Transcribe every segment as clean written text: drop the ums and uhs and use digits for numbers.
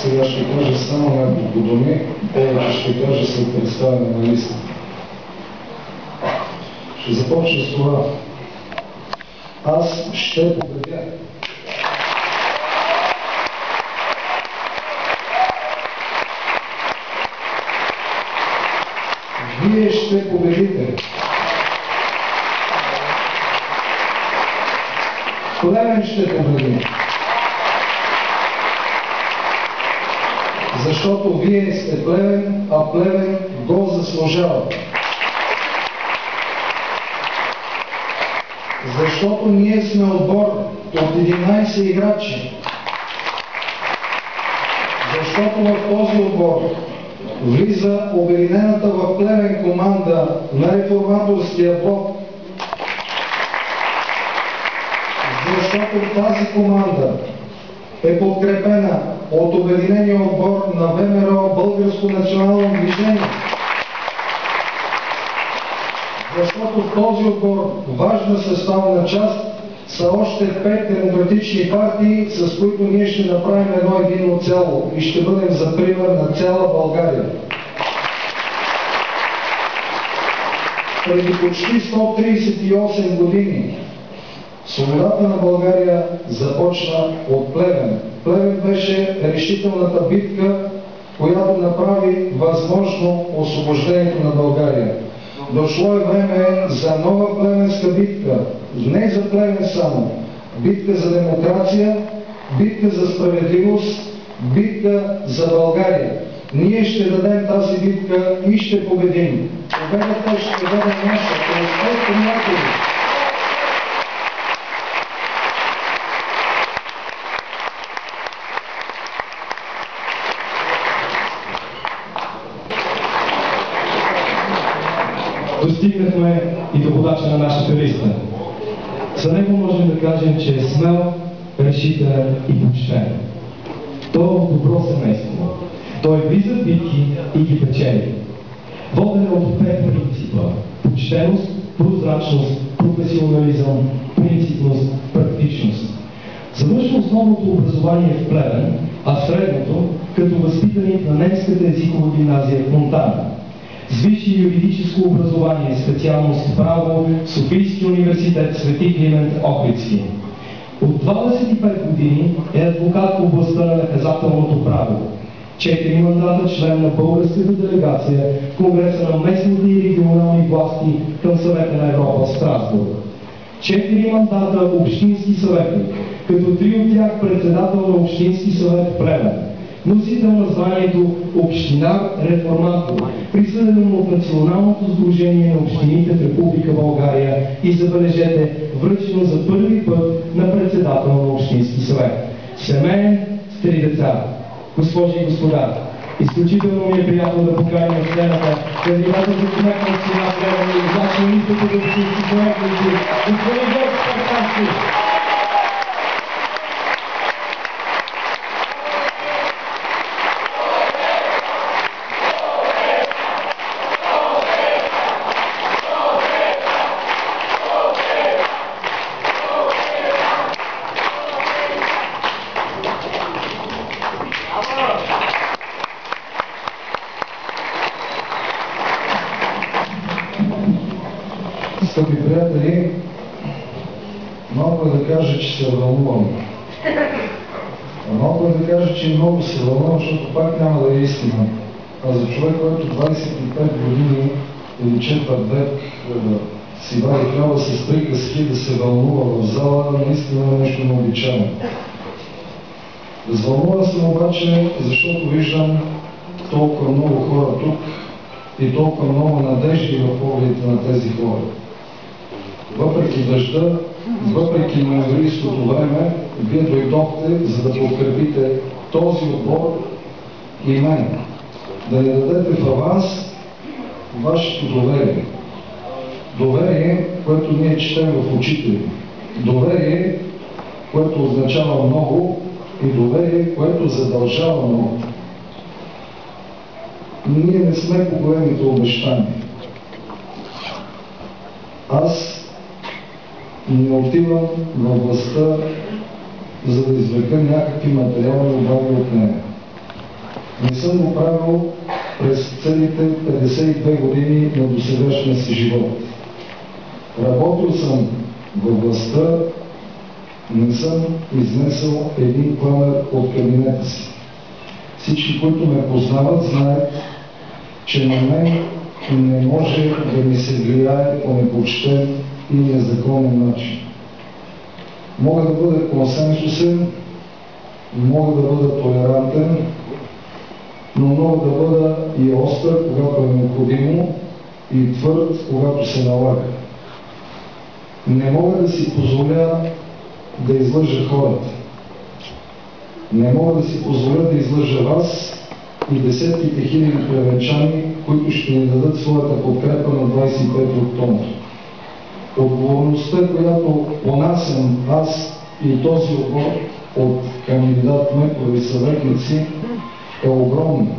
Сега ще кажа само няколко думи, повече ще кажа след представяне на листа. Ще започна с това. Аз ще победя. Вие ще победите. Плевен ще победи. Защото вие сте Плевен, а Плевен го заслужава. Защото ние сме отбор от 11 играчи. Защото в този отбор влиза обединената в Плевен команда на Реформаторския блок. Защото тази команда е подкрепена от обединения отбор на ВМРО Българско национално движение. Защото в този отбор важна съставна част са още 5 демократични партии, с които ние ще направим едно единно цяло и ще бъдем за пример на цяла България. Преди почти 138 години свободата на България започна от Плевен. Плевен беше решителната битка, която направи възможно освобождението на България. Дошло е време за нова плевенска битка. Не за Плевен само. Битка за демокрация, битка за справедливост, битка за България. Ние ще дадем тази битка и ще победим. Победата ще бъде наша. Приятели! Достигнахме и до водача на нашата листа. За него можем да кажем, че е смел, решителен и почтен. Той е от добро семейство. Той влиза в битки и ги печели. Воден е от 5 принципа: почтеност, прозрачност, професионализъм, принципност, практичност. Завършва основното образование в Плевен, а средното като възпитаник на немската езикова гимназия в Монтана. С висше юридическо образование, специалност право, Софийски университет Свети Климент Охридски. От 25 години е адвокат в областта на наказателното право. 4 мандата член на българската делегация в Конгреса на местните и регионални власти към Съвета на Европа в Страсбург. 4 мандата общински съветник, като 3 от тях председател на Общински съвет в Плевен. Носител на званието Община Реформатор, присъдено му от Националното сдружение на общините в Република България и, забележете, връчено за първи път на председател на Общински съвет. Семейен с 3 деца. Госпожи и господа, изключително ми е приятно да поканя на сцената кандидата за кмет на община Плевен и излачно листата за общински съветници, господин Георги Спартански. Скъпи приятели, малко е да кажа, че се вълнувам. Малко е да кажа, че много се вълнувам, защото пак няма да е истина. А за човек, който 25 години или четвърт век си вади хляба с приказки да се вълнува в зала, наистина е нещо необичайно. Развълнуван съм обаче, защото виждам толкова много хора тук и толкова много надежди в погледите на тези хора. Въпреки дъжда, въпреки ноемврийското време, вие дойдохте, за да подкрепите този отбор и мен. Да ни дадете в аванс вашето доверие. Доверие, което ние четем в очите ви. Доверие, което означава много, и доверие, което задължава много. Ние не сме по големите обещания. Аз не отивам във властта, за да извлека някакви материални облаги от нея. не съм го правил през целите 52 години на досегашния си живот. Работил съм във властта, не съм изнесъл един кламър от кабинета си. Всички, които ме познават, знаят, че на мен не може да ми се влияе по непочтен и незаконен начин. Мога да бъда консенсусен, мога да бъда толерантен, но мога да бъда и остър, когато е необходимо, и твърд, когато се налага. Не мога да си позволя да излъжа хората. Не мога да си позволя да излъжа вас и десетките хиляди плевенчани, които ще ни дадат своята подкрепа на 25 октомври. Отговорността, която понасям аз и този отбор от кандидат-кметове и съветници, е огромна.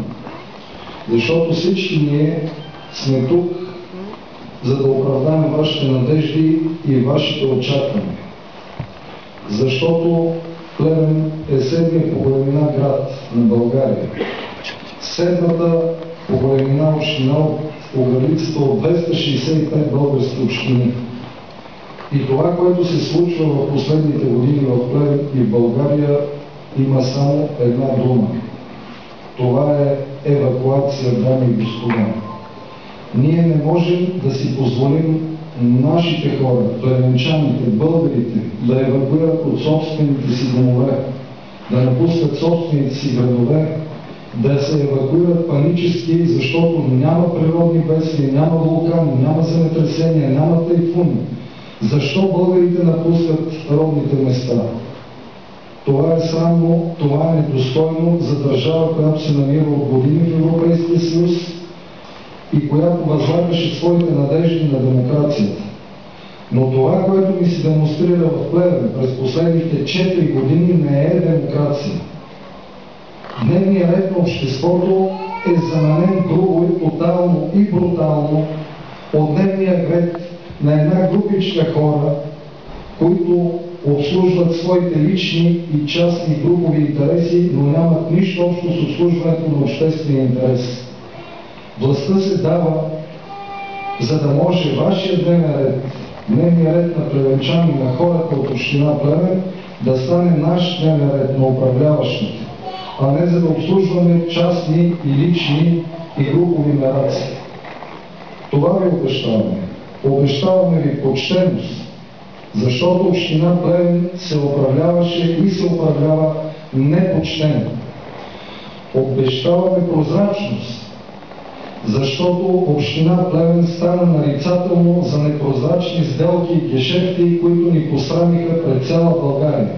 Защото всички ние сме тук, за да оправдаме вашите надежди и вашите очаквания. Защото Плевен е седмия по големина град на България. Седмата по големина община от оградицата от 265 български общини. И това, което се случва в последните години в Плевен и в България, има само една дума. Това е евакуация, дами и господа. Ние не можем да си позволим нашите хора, плевенчаните, българите, да евакуират от собствените си домове, да напускат собствените си градове, да се евакуират панически, защото няма природни бедствия, няма вулкани, няма земетресения, няма тайфуни. Защо българите напускат родните места? Това е срамно, това е недостойно за държава, която се намира от години в Европейския съюз и която възлагаше своите надежди на демокрацията. Но това, което ми се демонстрира в Плевен през последните 4 години, не е демокрация. Дневният ред на обществото е заменен грубо и тотално и брутално от дневния ред на една групичка хора, които обслужват своите лични и частни групови интереси, но нямат нищо общо с обслужването на обществения интерес. Властта се дава, за да може вашия дневния ред на плевенчани, на хората от община Плевен, да стане наш дневен ред на управляващите, а не за да обслужваме частни и лични и групови мераци. Това ви обещаваме. Обещаваме ви почтеност, защото община Плевен се управляваше и се управлява непочтено. Обещаваме прозрачност, защото община Плевен стана нарицателно за непрозрачни сделки и гешефти, които ни посрамиха пред цяла България.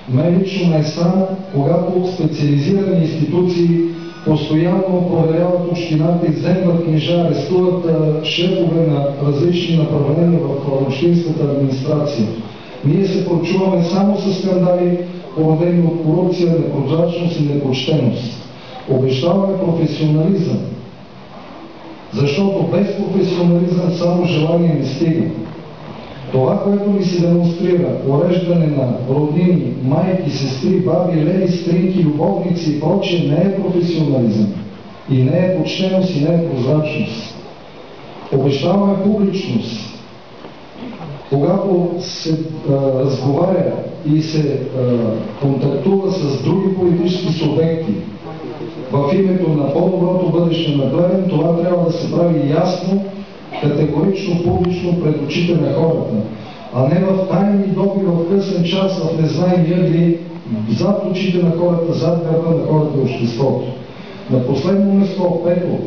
Мен лично ме е срам, когато специализирани институции постоянно проверяват общината, изземват книжа, арестуват шефове на различни направления в общинската администрация. Ние се прочуваме само с скандали, породени от корупция, непрозрачност и непочтеност. Обещаваме професионализъм, защото без професионализъм само желание не стига. Това, което ни се демонстрира, уреждане на роднини, майки, сестри, баби, леди, стринки, любовници и прочее, не е професионализъм. И не е почтеност, и не е прозрачност. Обещаваме публичност. Когато се разговаря и се контактува с други политически субекти в името на по-доброто бъдеще на Плевен, това трябва да се прави ясно, категорично, публично пред очите на хората, а не в тайни доби, в късен час, в незнайни ъгли, зад очите на хората, зад гърба на хората и обществото. На последно место, пето,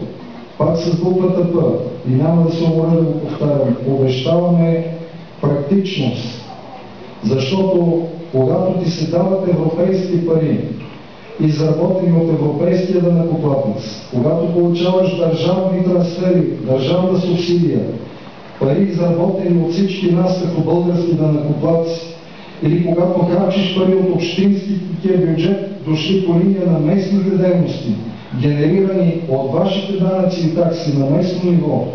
пак с буквата П, и няма да се уморя да го повтарям, обещаваме практичност, защото когато ти се дават европейски пари, изработени от европейския данъкоплатец, когато получаваш държавни трансфери, държавна субсидия, пари изработени от всички нас като български данъкоплатци, или когато харчиш пари от общинския бюджет, дошли по линия на местните дейности, генерирани от вашите данъци и такси на местно ниво,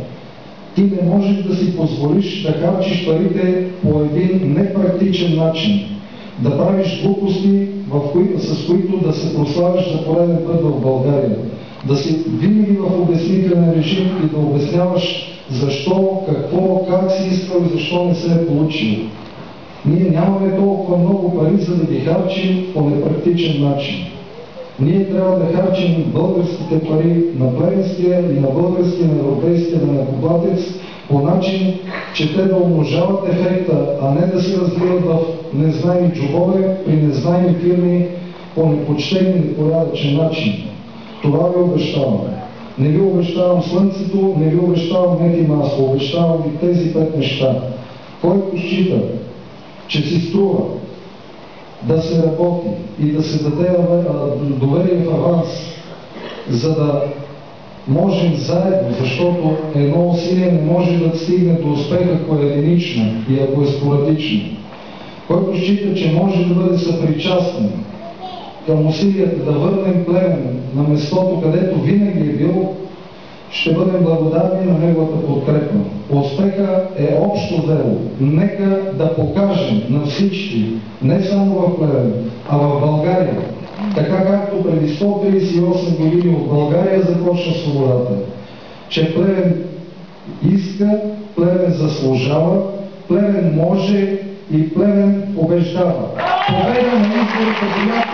ти не можеш да си позволиш да харчиш парите по един непрактичен начин, да правиш глупости в с които да се прославяш за пореден път в България. Да си винаги в обяснителен режим и да обясняваш защо, какво, как си искал и защо не се е получил. Ние нямаме толкова много пари, за да ги харчим по непрактичен начин. Ние трябва да харчим българските пари на плевенския и на българския, на европейския данъкоплатец по начин, че те да умножават ефекта, а не да се разливат в незнайни джобове при незнайни фирми по непочтен и непорядъчен начин. Това ви обещавам. Не ви обещавам слънцето, не ви обещавам мед и масло, обещавам ви тези 5 неща. Който счита, че си струва да се работи и да се даде доверие в аванс, за да можем заедно, защото едно усилие не може да стигне до успех, ако е единично и ако е спорадично. Който счита, че може да бъде съпричастен към усилията да върнем Плевен на местото, където винаги е бил, ще бъдем благодарни на неговата подкрепа. Успеха е общо дело. Нека да покажем на всички, не само в Плевен, а в България, така както преди 138 години в България започна свободата, че Плевен иска, Плевен заслужава, Плевен може и Плевен побеждава. Победа на изборите,